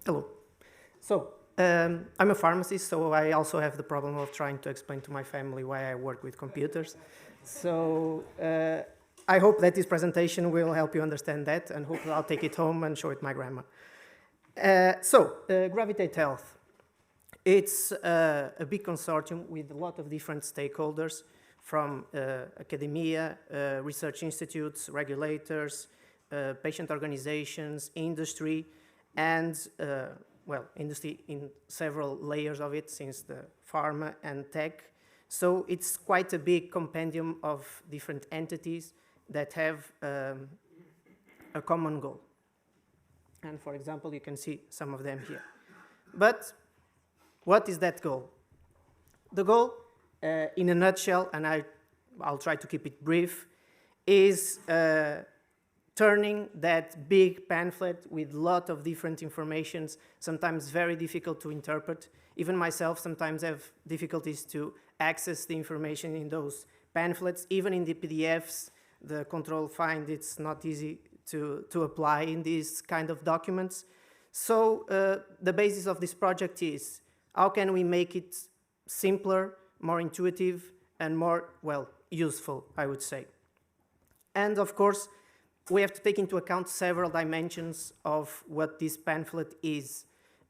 Hello. So, I'm a pharmacist, so I also have the problem of trying to explain to my family why I work with computers. So, I hope that this presentation will help you understand that, and hopefully I'll take it home and show it to my grandma. Gravitate-Health. It's a big consortium with a lot of different stakeholders from academia, research institutes, regulators, patient organizations, industry, and industry in several layers of it, since the pharma and tech. So it's quite a big compendium of different entities that have a common goal. And for example, you can see some of them here. But what is that goal? The goal, in a nutshell, and I'll try to keep it brief, is turning that big pamphlet with a lot of different informations, sometimes very difficult to interpret. Even myself sometimes have difficulties to access the information in those pamphlets. Even in the PDFs, the control find it's not easy to apply in these kind of documents. So the basis of this project is, how can we make it simpler, more intuitive, and more, useful, I would say. And of course, we have to take into account several dimensions of what this pamphlet is.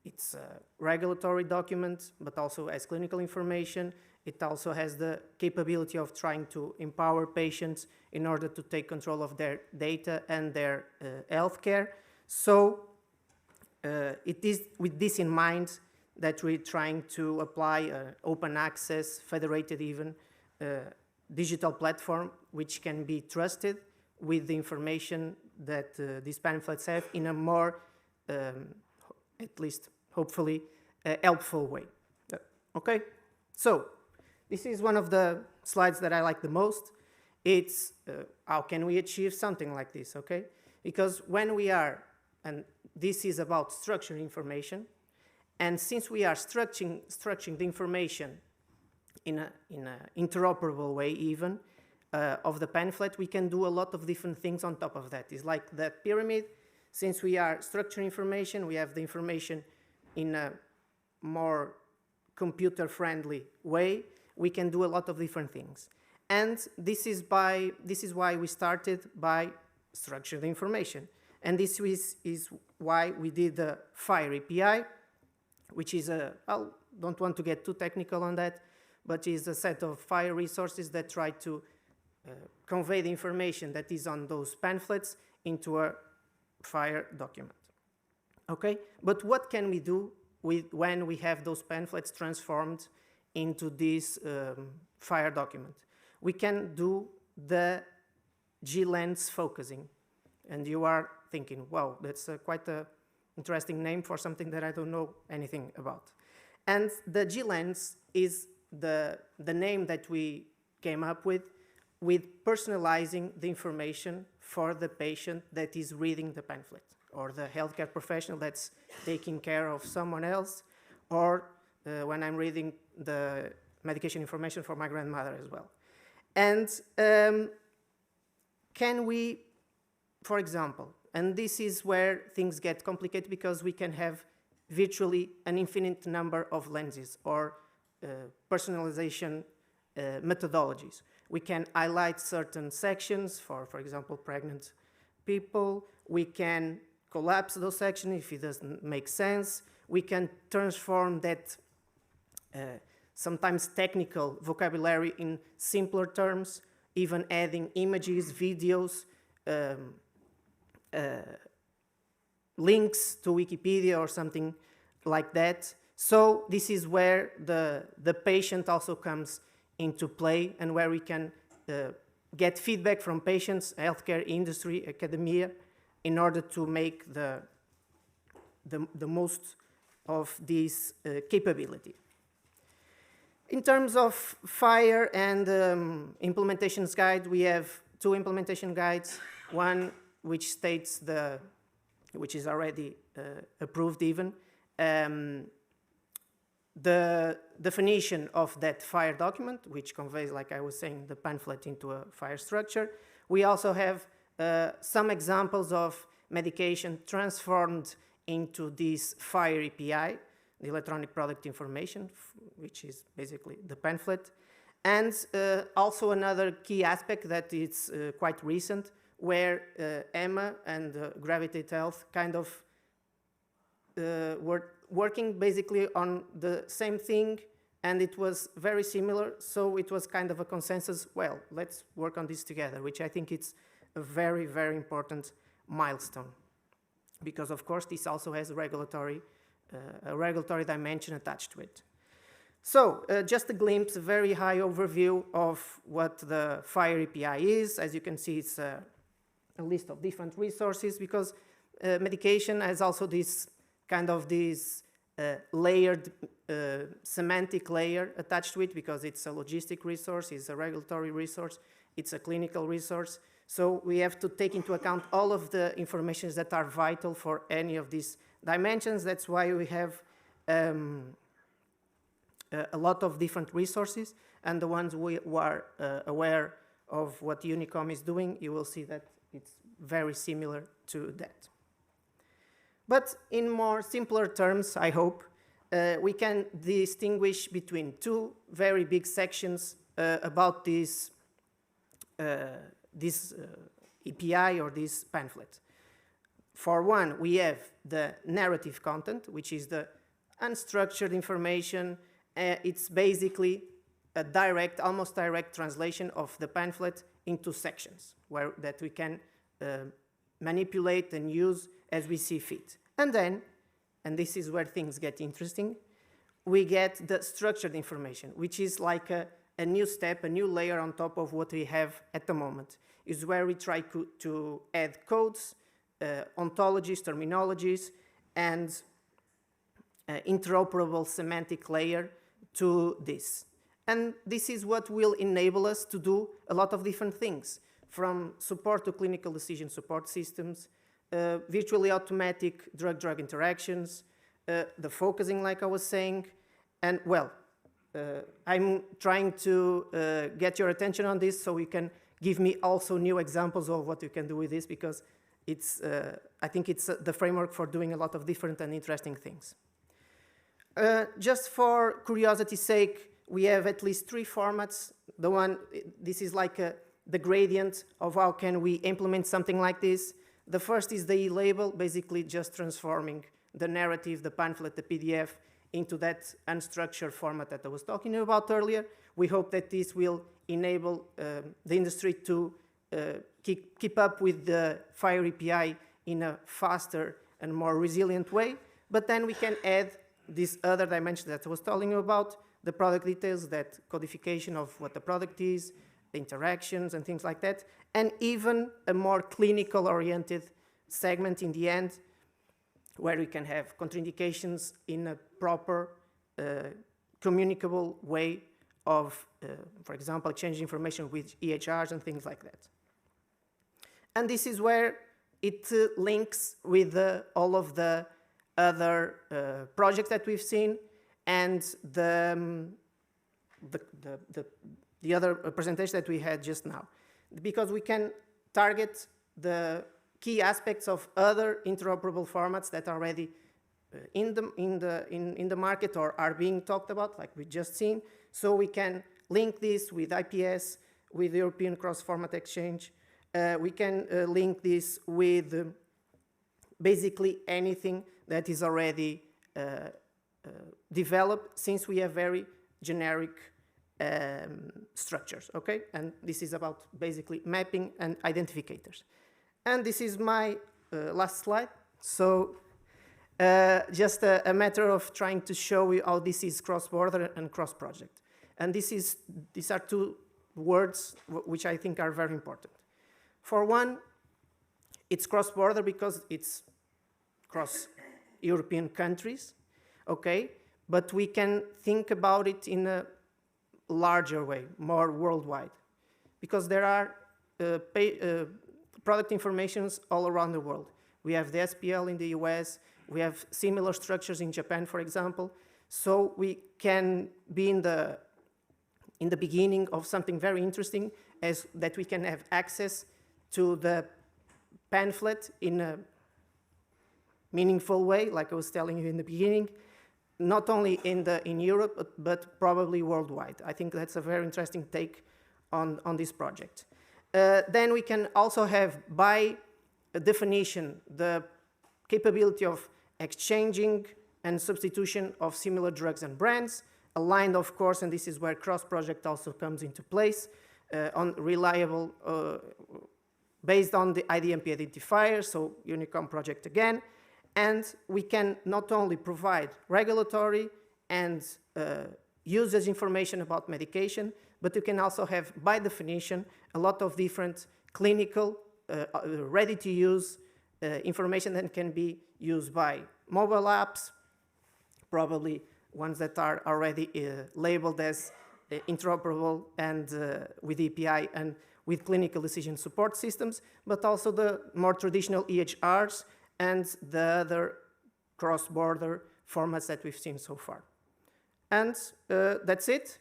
It's a regulatory document, but also has clinical information. It also has the capability of trying to empower patients in order to take control of their data and their healthcare. So it is with this in mind that we're trying to apply open access, federated even, digital platform which can be trusted with the information that these pamphlets have in a more, at least hopefully, helpful way. Okay, so this is one of the slides that I like the most. It's how can we achieve something like this, okay? Because when we are, and this is about structured information, and since we are structuring the information in an interoperable way even, of the pamphlet, we can do a lot of different things on top of that. It's like that pyramid. Since we are structuring information, we have the information in a more computer-friendly way. We can do a lot of different things. And this is why we started by structured information. And this is why we did the FHIR API, which is I don't want to get too technical on that, but is a set of FHIR resources that try to convey the information that is on those pamphlets into a FHIR document. Okay, but what can we do when we have those pamphlets transformed into this FHIR document? We can do the G-lens focusing. And you are thinking, wow, that's quite an interesting name for something that I don't know anything about. And the G-lens is the name that we came up with personalizing the information for the patient that is reading the pamphlet, or the healthcare professional that's taking care of someone else, or when I'm reading the medication information for my grandmother as well. And can we, for example, and this is where things get complicated because we can have virtually an infinite number of lenses or personalization methodologies. We can highlight certain sections for example, pregnant people. We can collapse those sections if it doesn't make sense. We can transform that sometimes technical vocabulary in simpler terms, even adding images, videos, links to Wikipedia or something like that. So this is where the patient also comes into play, and where we can get feedback from patients, healthcare industry, academia, in order to make the most of this capability. In terms of FHIR and implementations guide, we have two implementation guides. One which states which is already approved even, the definition of that FHIR document, which conveys, like I was saying, the pamphlet into a FHIR structure. We also have some examples of medication transformed into this FHIR API, the electronic product information, which is basically the pamphlet. And also another key aspect that is quite recent, where EMA and Gravitate-Health kind of were working basically on the same thing, and it was very similar, so it was kind of a consensus, well, let's work on this together, which I think it's a very, very important milestone. Because of course this also has a regulatory dimension attached to it. So just a glimpse, a very high overview of what the FHIR API is. As you can see, it's a list of different resources, because medication has also this kind of layered semantic layer attached to it, because it's a logistic resource, it's a regulatory resource, it's a clinical resource. So we have to take into account all of the informations that are vital for any of these dimensions. That's why we have a lot of different resources, and the ones who are aware of what Unicom is doing, you will see that it's very similar to that. But in more simpler terms, I hope, we can distinguish between two very big sections about this API or this pamphlet. For one, we have the narrative content, which is the unstructured information. It's basically a direct, almost direct translation of the pamphlet into sections that we can manipulate and use as we see fit. And then, and this is where things get interesting, we get the structured information, which is like a new step, a new layer on top of what we have at the moment. Is where we try to add codes, ontologies, terminologies, and interoperable semantic layer to this. And this is what will enable us to do a lot of different things, from support to clinical decision support systems, virtually automatic drug-drug interactions, the focusing, like I was saying, and well, I'm trying to get your attention on this so you can give me also new examples of what you can do with this, because it's, I think it's the framework for doing a lot of different and interesting things. Just for curiosity's sake, we have at least 3 formats. This is like the gradient of how can we implement something like this. The first is the e-label, basically just transforming the narrative, the pamphlet, the PDF into that unstructured format that I was talking about earlier. We hope that this will enable the industry to keep up with the FHIR API in a faster and more resilient way. But then we can add this other dimension that I was telling you about, the product details, that codification of what the product is, the interactions and things like that, and even a more clinical-oriented segment in the end, where we can have contraindications in a proper, communicable way of, for example, exchanging information with EHRs and things like that. And this is where it links with all of the other projects that we've seen, and the other presentation that we had just now, because we can target the key aspects of other interoperable formats that are already in the market or are being talked about, like we just seen. So we can link this with IPS, with the European Cross-Format Exchange. We can link this with basically anything that is already developed, since we have very generic structures, okay? And this is about basically mapping and identifiers. And this is my last slide. So just a matter of trying to show you how this is cross-border and cross-project. And these are 2 words which I think are very important. For one, it's cross-border because it's cross European countries, okay? But we can think about it in a larger way, more worldwide, because there are product informations all around the world. We have the SPL in the US, we have similar structures in Japan, for example, so we can be in the beginning of something very interesting, as that we can have access to the pamphlet in a meaningful way, like I was telling you in the beginning, not only in Europe, but probably worldwide. I think that's a very interesting take on this project. Then we can also have, by definition, the capability of exchanging and substitution of similar drugs and brands, aligned, of course, and this is where cross-project also comes into place, on reliable, based on the IDMP identifier, so UNICOM project again. And we can not only provide regulatory and usage information about medication, but you can also have, by definition, a lot of different clinical, ready-to-use information that can be used by mobile apps, probably ones that are already labeled as interoperable and with API and with clinical decision support systems, but also the more traditional EHRs and the other cross-border formats that we've seen so far. And that's it.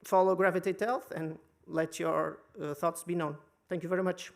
Follow Gravitate-Health and let your thoughts be known. Thank you very much.